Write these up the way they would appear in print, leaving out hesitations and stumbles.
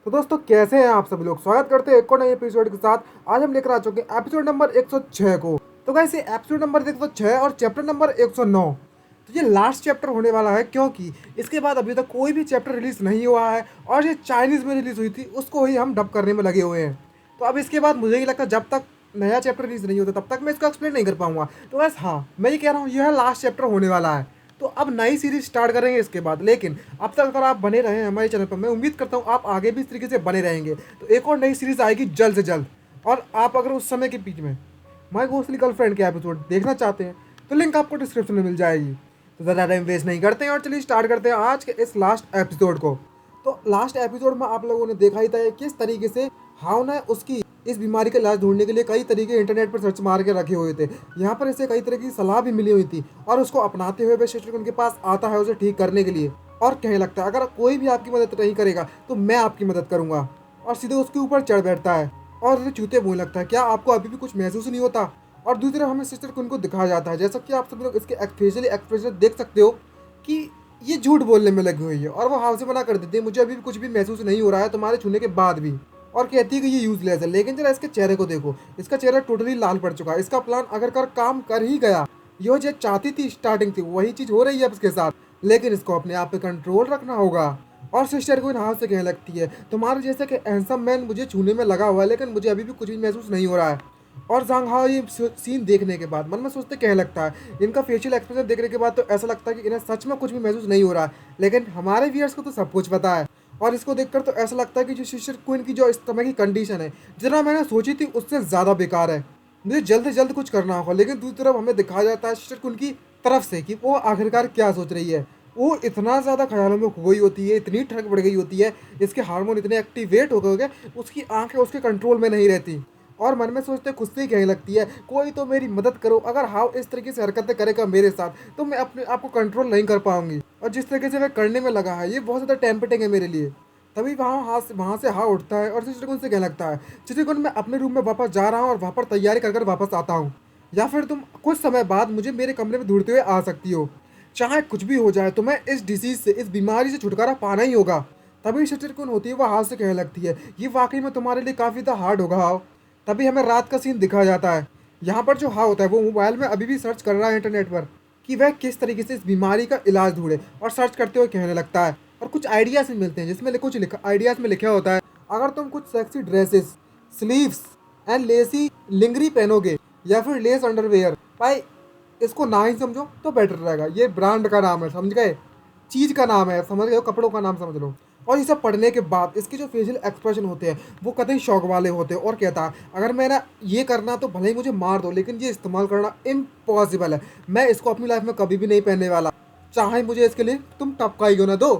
तो दोस्तों कैसे हैं आप सभी लोग। स्वागत करते हैं एक और नए एपिसोड के साथ। आज हम लेकर आ चुके हैं एपिसोड नंबर 106 को। तो गाइस ये एपिसोड नंबर 106 और चैप्टर नंबर 109। तो ये लास्ट चैप्टर होने वाला है क्योंकि इसके बाद अभी तक कोई भी चैप्टर रिलीज नहीं हुआ है और ये चाइनीज में रिलीज हुई थी उसको ही हम डब करने में लगे हुए हैं। तो अब इसके बाद मुझे नहीं लगता जब तक नया चैप्टर रिलीज नहीं होता तब तक मैं इसको एक्सप्लेन नहीं कर पाऊंगा। तो बस हाँ, मैं ये कह रहा हूँ यह लास्ट चैप्टर होने वाला है। तो अब नई सीरीज स्टार्ट करेंगे इसके बाद। लेकिन अब तक अगर आप बने रहे हैं हमारे चैनल पर, मैं उम्मीद करता हूँ आप आगे भी इस तरीके से बने रहेंगे। तो एक और नई सीरीज आएगी जल्द से जल्द। और आप अगर उस समय के बीच में माई घोस्टली गर्लफ्रेंड के एपिसोड देखना चाहते हैं तो लिंक आपको डिस्क्रिप्शन में मिल जाएगी। तो ज़्यादा टाइम वेस्ट नहीं करते हैं और चलिए स्टार्ट करते हैं आज के इस लास्ट एपिसोड को। तो लास्ट एपिसोड में आप लोगों ने देखा ही था किस तरीके से हाउ ने उसकी इस बीमारी का इलाज ढूंढने के लिए कई तरीके इंटरनेट पर सर्च मार के रखे हुए थे। यहाँ पर इसे कई तरह की सलाह भी मिली हुई थी और उसको अपनाते हुए वह शिक्षक उनके पास आता है उसे ठीक करने के लिए और कहने लगता है अगर कोई भी आपकी मदद नहीं करेगा तो मैं आपकी मदद करूंगा। और सीधे उसके ऊपर चढ़ बैठता है और उसे चूते बोलने लगता है क्या आपको अभी भी कुछ महसूस नहीं होता। और दूसरी तरफ हमें सिस्टर कुन को दिखाया जाता है, जैसा कि आप सभी लोग इसके फेशियल एक्सप्रेशन देख सकते हो कि ये झूठ बोलने में लगी हुई है और वो हाल से मना कर देती है मुझे अभी भी कुछ भी महसूस नहीं हो रहा है तुम्हारे छूने के बाद भी। और कहती है कि ये यूजलेस है। लेकिन जरा इसके चेहरे को देखो, इसका चेहरा टोटली लाल पड़ चुका है। इसका प्लान अगर काम कर ही गया, ये जो चाहती थी स्टार्टिंग थी वही चीज हो रही है अब इसके साथ। लेकिन इसको अपने आप पे कंट्रोल रखना होगा। और सिस्टर को इन हाथ से कहने लगती है तुम्हारे जैसे कि हैंडसम मैन मुझे छूने में लगा हुआ है लेकिन मुझे अभी भी कुछ भी महसूस नहीं हो रहा है। और जांग हाओ ये सीन देखने के बाद मन में सोचते कहने लगता है इनका फेशियल एक्सप्रेशन देखने के बाद तो ऐसा लगता है कि इन्हें सच में कुछ भी महसूस नहीं हो रहा है। लेकिन हमारे व्यूअर्स को तो सब कुछ पता है और इसको देखकर तो ऐसा लगता है कि जो सिस्टर क्वीन की जो इस समय की कंडीशन है जितना मैंने सोची थी उससे ज़्यादा बेकार है। मुझे जल्द से जल्द कुछ करना होगा। लेकिन दूसरी तरफ हमें दिखाया जाता है सिस्टर क्वीन की तरफ से कि वो आखिरकार क्या सोच रही है। वो इतना ज़्यादा ख्यालों में खो गई होती है, इतनी ठग बढ़ गई होती है, इसके हार्मोन इतने एक्टिवेट हो गए उसकी आंखें उसके कंट्रोल में नहीं रहती और मन में सोचते खुद से ही कहने लगती है कोई तो मेरी मदद करो। अगर हाउ इस तरीके से हरकतें करेगा मेरे साथ तो मैं अपने आप को कंट्रोल नहीं कर पाऊंगी। और जिस तरीके से वह करने में लगा है ये बहुत ज़्यादा टेम्पटिंग है मेरे लिए। तभी वहाँ से हाँ उठता है और चित्रकुन से कहने लगता है चित्रकुन मैं अपने रूम में वापस जा रहा हूँ और वहाँ पर तैयारी कर कर वापस आता हूँ, या फिर तुम कुछ समय बाद मुझे मेरे कमरे में ढूंढते हुए आ सकती हो। चाहे कुछ भी हो जाए तुम्हें इस डिसीज से, इस बीमारी से छुटकारा पाना ही होगा। तभी चित्रकुन होती है वह हाथ से कहने लगती है ये वाकई में तुम्हारे लिए काफ़ी ज़्यादा हार्ड होगा हाओ। तभी हमें रात का सीन दिखाया जाता है। यहाँ पर जो हाँ होता है वो मोबाइल में अभी भी सर्च कर रहा है इंटरनेट पर कि वह किस तरीके से इस बीमारी का इलाज ढूंढे और सर्च करते हुए कहने लगता है। और कुछ आइडियाज़ भी मिलते हैं जिसमें कुछ लिखा आइडियाज़ में लिखा होता है अगर तुम कुछ sexy dresses, sleeves and lacy lingerie पहनोगे या फिर लेस अंडरवेयर, भाई इसको ना ही समझो तो बेटर रहेगा। ये ब्रांड का नाम है, समझ गए, चीज़ का नाम है, समझ गए, कपड़ों का नाम समझ लो। और ये सब पढ़ने के बाद इसके जो फेशियल एक्सप्रेशन होते हैं वो कतई शौक वाले होते हैं और कहता है अगर मेरा ये करना तो भले ही मुझे मार दो लेकिन ये इस्तेमाल करना इम्पॉसिबल है। मैं इसको अपनी लाइफ में कभी भी नहीं पहनने वाला, चाहे मुझे इसके लिए तुम टपका ही क्यों ना दो।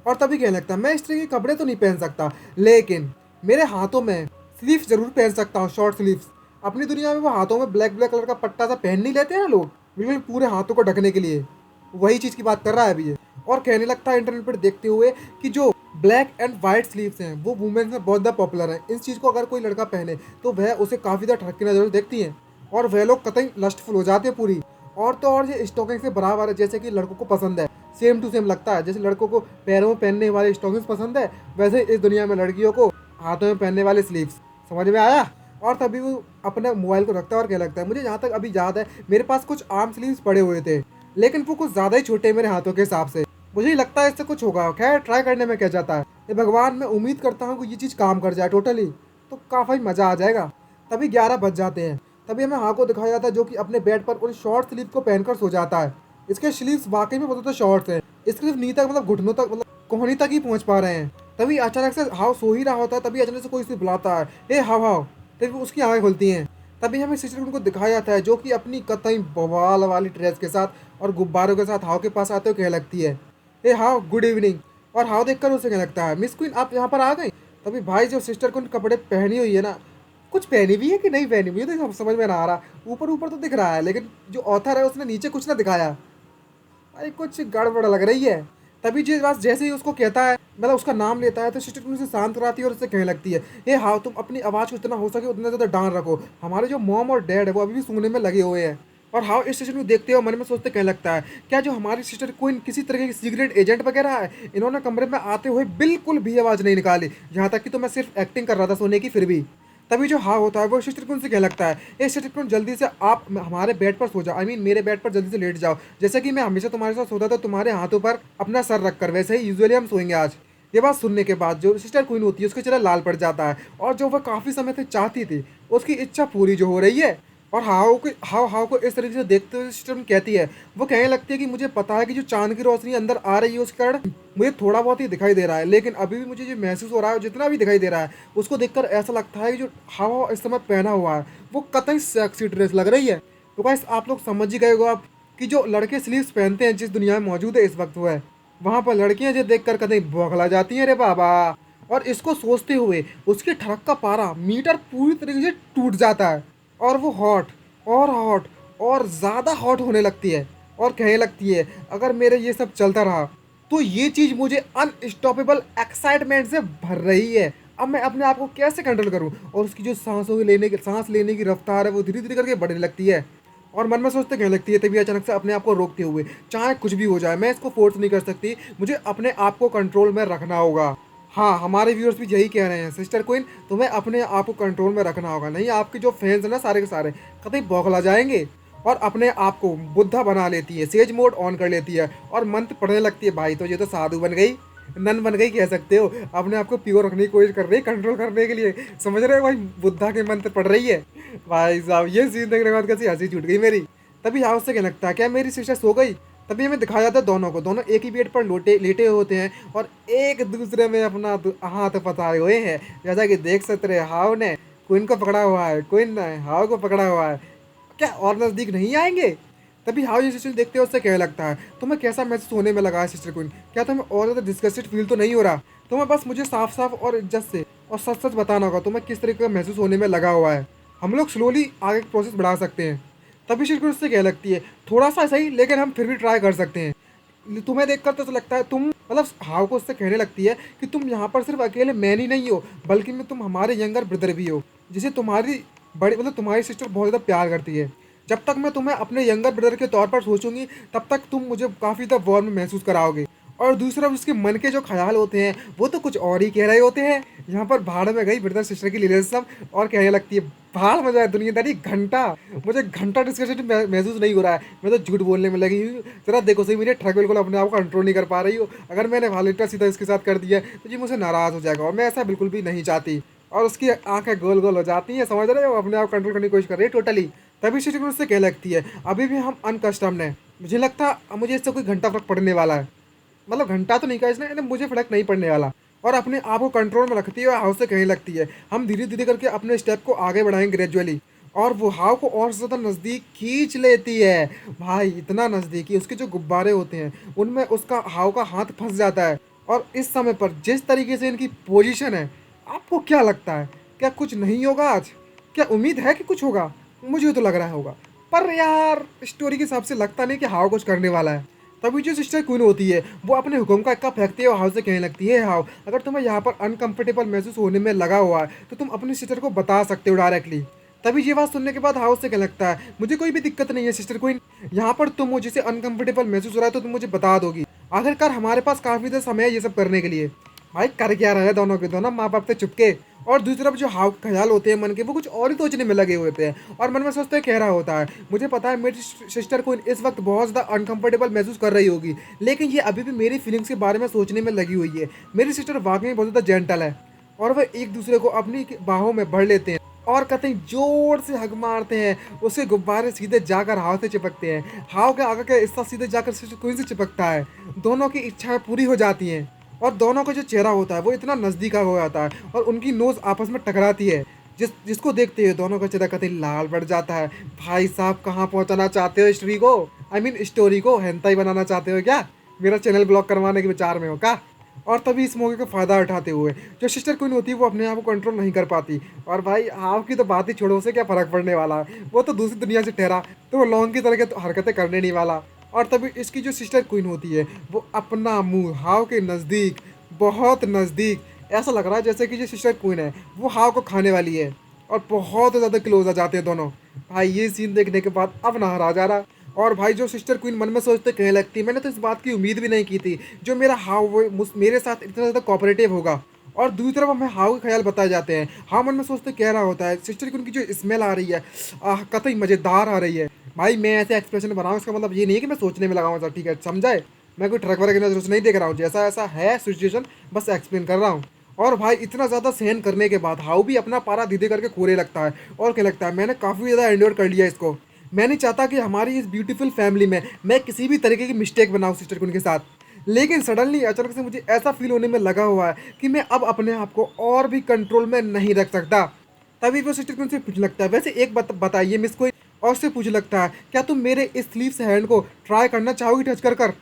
और तभी कहने लगता है मैं इस तरह के कपड़े तो नहीं पहन सकता लेकिन मेरे हाथों में स्लीव्स जरूर पहन सकता हूँ, शॉर्ट स्लीव्स। अपनी दुनिया में वो हाथों में ब्लैक ब्लैक कलर का पट्टा सा पहन नहीं लेते हैं ना लोग, बिल्कुल पूरे हाथों को ढकने के लिए, वही चीज़ की बात कर रहा है अभी ये। और कहने लगता है इंटरनेट पर देखते हुए कि जो ब्लैक एंड वाइट स्लीव्स हैं वो वुमेन्स में बहुत ज़्यादा पॉपुलर है। इस चीज़ को अगर कोई लड़का पहने तो वह उसे काफ़ी ज़्यादा ठग की नज़र से देखती हैं और वह लोग कतई लस्टफुल हो जाते हैं पूरी। और तो और ये स्टॉकिंग से बराबर है जैसे कि लड़कों को पसंद है, सेम टू सेम लगता है। जैसे लड़कों को पैरों में पहनने वाले स्टॉकिंग्स पसंद है वैसे इस दुनिया में लड़कियों को हाथों में पहनने वाले स्लीव्स। समझ में आया। और तभी वो अपने मोबाइल को रखता है और क्या लगता है मुझे जहाँ तक अभी याद है मेरे पास कुछ आर्म स्लीव्स पड़े हुए थे लेकिन वो कुछ ज़्यादा ही छोटे हैं मेरे हाथों के हिसाब से, मुझे ही लगता है इससे कुछ होगा। खैर ट्राई करने में क्या जाता है, ये भगवान मैं उम्मीद करता हूँ कि ये चीज़ काम कर जाए टोटली, तो काफ़ी मज़ा आ जाएगा। तभी 11 बज जाते हैं। तभी हमें हाँ को दिखाया जाता है जो कि अपने बेड पर उन शॉर्ट स्लीव को पहनकर सो जाता है। इसके स्लीव्स वाकई में बहुत शॉर्ट्स हैं, इसके सिर्फ नी तक मतलब घुटनों तक मतलब कोहनी तक ही पहुँच पा रहे हैं। तभी अचानक से हाव सो ही रहा होता है, तभी अचानक से कोई उसे बुलाता है हे हाव हाव। तभी उसकी आँखें खुलती हैं। तभी हमें सिस्टर उनको दिखाया जाता है जो कि अपनी कतई बवाल वाली ड्रेस के साथ और गुब्बारों के साथ हाव के पास आते हुए कहने लगती है हे हाउ गुड इवनिंग। और हाउ देखकर उसे कहने लगता है मिस क्वीन आप यहाँ पर आ गई। तभी भाई जो सिस्टर को कपड़े पहनी हुई है ना, कुछ पहनी भी है कि नहीं पहनी हुई है तो समझ में ना आ रहा। ऊपर ऊपर तो दिख रहा है लेकिन जो ऑथर है उसने नीचे कुछ ना दिखाया, भाई कुछ गड़बड़ लग रही है। तभी जिस बात जैसे ही उसको कहता है मतलब उसका नाम लेता है तो सिस्टर उसे शांत कराती है और उससे कहने लगती है हे हाउ तुम अपनी आवाज़ को जितना हो सके उतना ज़्यादा डांट रखो, हमारे जो मॉम और डैड है वो अभी भी सूंघने में लगे हुए हैं। और हाउ इस सिचुएशन को देखते हो मन में सोचते क्या लगता है, क्या जो हमारी सिस्टर क्वीन किसी तरह की सीक्रेट एजेंट वगैरह है? इन्होंने कमरे में आते हुए बिल्कुल भी आवाज़ नहीं निकाली, यहाँ तक कि तो मैं सिर्फ एक्टिंग कर रहा था सोने की फिर भी। तभी जो हाँ होता है वो सिस्टर क्वीन से क्या लगता है, ए सिस्टर क्वीन जल्दी से आप हमारे बेड पर सो जाओ, आई मीन मेरे बेड पर जल्दी से लेट जाओ, जैसे कि मैं हमेशा तुम्हारे साथ सोता था तुम्हारे हाथों पर अपना सर रखकर, वैसे ही यूजुअली हम सोएंगे आज। ये बात सुनने के बाद जो सिस्टर क्वीन होती है उसका चेहरा लाल पड़ जाता है, और जो वह काफ़ी समय से चाहती थी उसकी इच्छा पूरी जो हो रही है। और हाव हाव को इस तरीके से देखते हुए सिस्टर कहती है, वो कहने लगती है कि मुझे पता है कि जो चांद की रोशनी अंदर आ रही है उसके कारण मुझे थोड़ा बहुत ही दिखाई दे रहा है, लेकिन अभी भी मुझे जो महसूस हो रहा है जितना भी दिखाई दे रहा है उसको देखकर ऐसा लगता है कि जो हाव इस समय पहना हुआ है वो कतई सेक्सी ड्रेस लग रही है। तो गाइस आप लोग समझ ही गए हो आप कि जो लड़के स्लीव्स पहनते हैं जिस दुनिया में मौजूद है इस वक्त वो है, वहाँ पर लड़कियाँ जो देख कर कतई बौखला जाती हैं रे बाबा। और इसको सोचते हुए उसकी ठड़क का पारा मीटर पूरी तरीके से टूट जाता है, और वो हॉट और ज़्यादा हॉट होने लगती है, और कहने लगती है अगर मेरे ये सब चलता रहा तो ये चीज़ मुझे अनस्टॉपेबल एक्साइटमेंट से भर रही है। अब मैं अपने आप को कैसे कंट्रोल करूं? और उसकी जो सांस लेने की रफ्तार है वो धीरे धीरे करके बढ़ने लगती है, और मन में सोचते कहने लगती है, तभी अचानक से अपने आप को रोकते हुए, चाहे कुछ भी हो जाए मैं इसको फोर्स नहीं कर सकती, मुझे अपने आप को कंट्रोल में रखना होगा। हाँ, हमारे व्यूअर्स भी यही कह रहे हैं सिस्टर क्वीन, तुम्हें अपने आप को कंट्रोल में रखना होगा, नहीं आपके जो फैंस हैं ना सारे के सारे कतई बौखला जाएंगे। और अपने आप को बुद्धा बना लेती है, सेज मोड ऑन कर लेती है और मंत्र पढ़ने लगती है। भाई तो ये तो साधु बन गई, नन बन गई कह सकते हो, अपने आप को प्योर रखने की कोशिश कर रही है कंट्रोल करने के लिए, समझ रहे हो भाई, बुद्धा के मंत्र पढ़ रही है। भाई साहब ये सीन देखने के बाद कैसी हंसी छूट गई मेरी। तभी हाउस से क्या लगता है क्या मेरी सिस्टर सो गई? तभी हमें दिखाया जाता है दोनों को, दोनों एक ही बेड पर लेटे होते हैं और एक दूसरे में अपना हाथ पसारे हुए हैं, जैसा कि देख सकते रहे हाउ ने क्वीन को पकड़ा हुआ है, क्वीन ने हाउ को पकड़ा हुआ है। क्या और नज़दीक नहीं आएंगे? तभी हाउ ये सिस्टर देखते हो उससे क्या लगता है, तुम्हें कैसा महसूस होने में लगा है सिस्टर क्वीन? क्या तुम्हें और ज़्यादा डिस्कस्टेड फील तो नहीं हो रहा? तुम्हें बस मुझे साफ साफ और इज्जत से और सच सच बताना होगा तुम्हें किस तरीके का महसूस होने में लगा हुआ है। हम लोग स्लोली आगे प्रोसेस बढ़ा सकते हैं। तभी सिस्टर उससे क्या लगती है, थोड़ा सा सही लेकिन हम फिर भी ट्राई कर सकते हैं। तुम्हें देखकर तो लगता है तुम मतलब हाउ को उससे कहने लगती है कि तुम यहाँ पर सिर्फ अकेले मैन ही नहीं हो बल्कि मैं तुम हमारे यंगर ब्रदर भी हो, जिसे तुम्हारी बड़ी मतलब तुम्हारी सिस्टर बहुत ज़्यादा प्यार करती है। जब तक मैं तुम्हें अपने यंगर ब्रदर के तौर पर सोचूंगी तब तक तुम मुझे काफ़ी ज़्यादा वार्म महसूस कराओगे। और दूसरा उसके मन के जो ख्याल होते हैं वो तो कुछ और ही कह रहे होते हैं। यहाँ पर भाड़ में गई ब्रदर सिस्टर की रिलेशनशिप और कहने लगती है भाड़ में जाए दुनियादारी घंटा, मुझे घंटा डिस्कशन महसूस नहीं हो रहा है, मैं तो झूठ बोलने में लगी हूँ। जरा देखो सही मेरी ट्रक बिल्कुल अपने आप को कंट्रोल नहीं कर पा रही हो, अगर मैंने वालेंटा सीधा इसके साथ कर दिया तो ये मुझसे नाराज़ हो जाएगा और मैं ऐसा बिल्कुल भी नहीं चाहती। और उसकी आंखें गोल गोल हो जाती हैं, समझ रहे हो, अपने आप कंट्रोल करने की कोशिश कर रही है टोटली। तभी सिस्टर उससे कह लगती है अभी भी हम अनकस्टम्ड हैं, मुझे लगता मुझे इससे कोई घंटा फर्क पड़ने वाला है, मतलब घंटा तो नहीं कहा इसने, मुझे फर्क नहीं पड़ने वाला। और अपने आप को कंट्रोल में रखती है और हाउ से कहने लगती है हम धीरे धीरे करके अपने स्टेप को आगे बढ़ाएंगे ग्रेजुअली। और वो हाव को और ज़्यादा नज़दीक खींच लेती है, भाई इतना नज़दीक कि उसके जो गुब्बारे होते हैं उनमें उसका हाव का हाथ फंस जाता है। और इस समय पर जिस तरीके से इनकी पोजीशन है, आपको क्या लगता है क्या कुछ नहीं होगा आज? क्या उम्मीद है कि कुछ होगा? मुझे तो लग रहा होगा, पर यार स्टोरी के हिसाब से लगता नहीं कि हाव कुछ करने वाला है। तभी जो सिस्टर क्वीन होती है वो अपने हुक्म का इक्का फेंकती है और हाउ से कहने लगती है हाउ अगर तुम्हें यहाँ पर अनकंफर्टेबल महसूस होने में लगा हुआ है तो तुम अपनी सिस्टर को बता सकते हो डायरेक्टली। तभी ये बात सुनने के बाद हाउस से कहने लगता है मुझे कोई भी दिक्कत नहीं है सिस्टर क्वीन, यहाँ पर तुम मुझे अनकंफर्टेबल महसूस हो रहा है तो तुम मुझे बता दोगी, आखिरकार हमारे पास काफ़ी देर समय है ये सब करने के लिए। भाई कर क्या रहे हैं दोनों के दोनों माँ बाप से चुपके। और दूसरी तरफ जो हाव ख्याल होते हैं मन के वो कुछ और ही सोचने में लगे होते हैं और मन में सोचते कह रहा होता है मुझे पता है मेरी सिस्टर को इस वक्त बहुत ज़्यादा अनकंफर्टेबल महसूस कर रही होगी, लेकिन ये अभी भी मेरी फीलिंग्स के बारे में सोचने में लगी हुई है। मेरी सिस्टर वाकई में बहुत ज़्यादा जेंटल है और वह एक दूसरे को अपनी बाहों में भर लेते हैं और कतई जोर से हग मारते हैं, उसके गुब्बारे सीधे जाकर हाव से चिपकते हैं, हाव के आगे का हिस्सा सीधे जाकर सिस्टर क्वीन से चिपकता है। दोनों की इच्छाएं पूरी हो जाती हैं और दोनों का जो चेहरा होता है वो इतना नज़दीक हो जाता है और उनकी नोज़ आपस में टकराती है, जिसको देखते हुए दोनों का चेहरा कतई लाल पड़ जाता है। भाई साहब कहाँ पहुँचाना चाहते हो स्टोरी को, आई मीन स्टोरी को हेंताई बनाना चाहते हो क्या? मेरा चैनल ब्लॉक करवाने के विचार में हो क्या? और तभी इस मौके का फ़ायदा उठाते हुए जो सिस्टर क्वीन होती है वो अपने आप को कंट्रोल नहीं कर पाती। और भाई हाव की तो बात ही छोड़ो, उसे क्या फ़र्क पड़ने वाला है, वो तो दूसरी दुनिया से ठहरा तो वो लॉन्ग की तरह के तो हरकतें करने नहीं वाला। और तभी इसकी जो सिस्टर क्वीन होती है वो अपना मुंह हाव के नज़दीक, बहुत नज़दीक, ऐसा लग रहा है जैसे कि जो सिस्टर क्वीन है वो हाव को खाने वाली है और बहुत ज़्यादा क्लोज आ जाते हैं दोनों। भाई ये सीन देखने के बाद अब नहर आ जा रहा। और भाई जो सिस्टर क्वीन मन में सोचते कहने लगती, मैंने तो इस बात की उम्मीद भी नहीं की थी जो मेरा हाउ वो मेरे साथ इतना ज़्यादा कोऑपरेटिव होगा। और दूसरी तरफ हमें हाउ के ख्याल बताए जाते हैं। हाँ मन में सोचते कह रहा होता है सिस्टर क्वीन की जो स्मेल आ रही है कतई मज़ेदार आ रही है। भाई मैं ऐसे एक्सप्रेशन बनाऊँ इसका मतलब ये नहीं है कि मैं सोचने में लगाऊँ, ठीक है समझाए। मैं कोई ट्रक वगैरह की नजर से नहीं देख रहा हूँ, जैसा ऐसा है सिचुएशन बस एक्सप्लेन कर रहा हूँ। और भाई इतना ज़्यादा सहन करने के बाद हाउ भी अपना पारा धीरे करके खोने लगता है और क्या लगता है मैंने काफ़ी ज़्यादा एंड्योर कर लिया इसको। मैं नहीं चाहता कि हमारी इस ब्यूटीफुल फैमिली में मैं किसी भी तरीके की मिस्टेक बनाऊँ सिस्टर कुन के साथ। लेकिन सडनली अचानक से मुझे ऐसा फील होने में लगा हुआ है कि मैं अब अपने आप को और भी कंट्रोल में नहीं रख सकता। तभी वो सिस्टर कुन से पूछ लगता है, वैसे एक बताइए मिस कोई, और उससे पूछ लगता है क्या तुम मेरे इस स्लीव्स हैंड को ट्राई करना चाहोगी टच कर कर।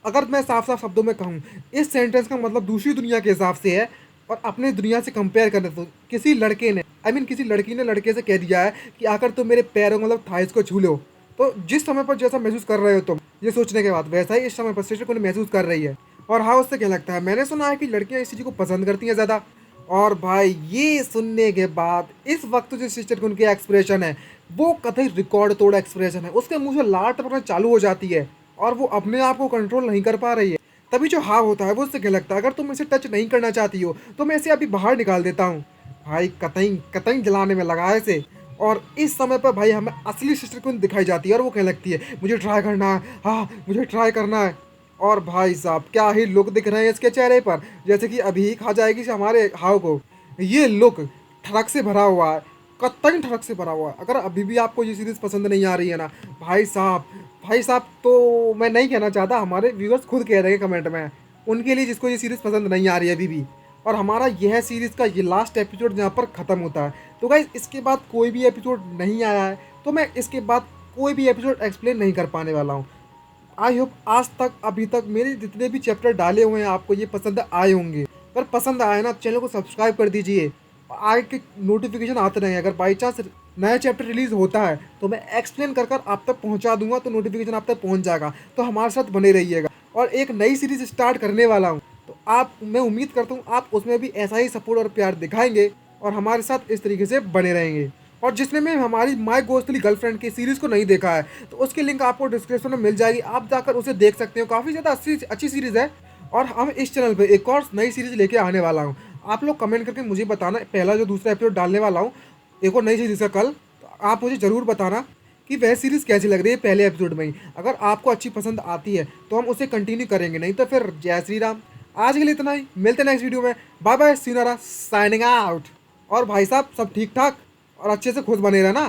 अगर मैं साफ साफ शब्दों में कहूँ इस सेंटेंस का मतलब दूसरी दुनिया के हिसाब से है। और अपने दुनिया से कंपेयर करने तो किसी लड़के ने किसी लड़की ने लड़के से कह दिया है कि आकर तुम मेरे पैरों मतलब थाइस को छू लो। तो जिस समय पर जैसा महसूस कर रहे हो तुम ये सोचने के बाद वैसा ही इस समय पर सिस्टर को महसूस कर रही है। और हाँ उससे क्या लगता है, मैंने सुना है कि लड़कियां इस चीज़ को पसंद करती हैं ज़्यादा। और भाई ये सुनने के बाद इस वक्त जो सिस्टर उनके एक्सप्रेशन है वो कतई रिकॉर्ड तोड़ एक्सप्रेशन है, उसके मुंह से लार टपकना चालू हो जाती है और वो अपने आप को कंट्रोल नहीं कर पा रही है। तभी जो हाँ होता है वो उससे क्या लगता है, अगर तुम इसे टच नहीं करना चाहती हो तो मैं इसे अभी बाहर निकाल देता हूँ। भाई कतई कतई जलाने में लगा है इसे। और इस समय पर भाई हमें असली सिस्टर को दिखाई जाती है और वो कहने लगती है मुझे ट्राई करना है, हाँ मुझे ट्राई करना है। और भाई साहब क्या ही लुक दिख रहे हैं इसके चेहरे पर, जैसे कि अभी ही खा जाएगी हमारे हाव को। ये लुक ठड़क से भरा हुआ है, कतई ठड़क से भरा हुआ है। अगर अभी भी आपको ये सीरीज़ पसंद नहीं आ रही है ना भाई साहब तो मैं नहीं कहना चाहता, हमारे व्यूअर्स खुद कह रहे हैं कमेंट में उनके लिए जिसको ये सीरीज़ पसंद नहीं आ रही है अभी भी। और हमारा यह सीरीज़ का ये लास्ट एपिसोड जहाँ पर ख़त्म होता है। तो गाइस इसके बाद कोई भी एपिसोड नहीं आया है तो मैं इसके बाद कोई भी एपिसोड एक्सप्लेन नहीं कर पाने वाला हूँ। आई होप आज तक अभी तक मेरे जितने भी चैप्टर डाले हुए हैं आपको ये पसंद आए होंगे। अगर पसंद आए ना चैनल को सब्सक्राइब कर दीजिए, आगे के नोटिफिकेशन आते रहेंगे। अगर बाई चांस नया चैप्टर रिलीज़ होता है तो मैं एक्सप्लेन कर कर आप तक पहुंचा दूंगा, तो नोटिफिकेशन आप तक पहुंच जाएगा। तो हमारे साथ बने रहिएगा। और एक नई सीरीज़ स्टार्ट करने वाला हूँ तो आप मैं उम्मीद करता हूँ आप उसमें भी ऐसा ही सपोर्ट और प्यार दिखाएंगे और हमारे साथ इस तरीके से बने रहेंगे। और जिसने में हमारी माय गोस्टली गर्लफ्रेंड की सीरीज़ को नहीं देखा है तो उसकी लिंक आपको डिस्क्रिप्शन में मिल जाएगी, आप जाकर उसे देख सकते हो। काफ़ी ज़्यादा अच्छी सीरीज़ है। और हम इस चैनल पे एक और नई सीरीज़ लेके आने वाला हूँ। आप लोग कमेंट करके मुझे बताना, पहला जो दूसरा एपिसोड डालने वाला हूँ एक और नई सीरीज़ का कल, तो आप मुझे ज़रूर बताना कि वह सीरीज़ कैसी लग रही है पहले एपिसोड में ही। अगर आपको अच्छी पसंद आती है तो हम उसे कंटिन्यू करेंगे, नहीं तो फिर जय श्री राम। आज के लिए इतना ही, मिलते हैं नेक्स्ट वीडियो में। बाय बाय, सीनारा साइनिंग आउट। और भाई साहब सब ठीक ठाक और अच्छे से खुश बने रहना।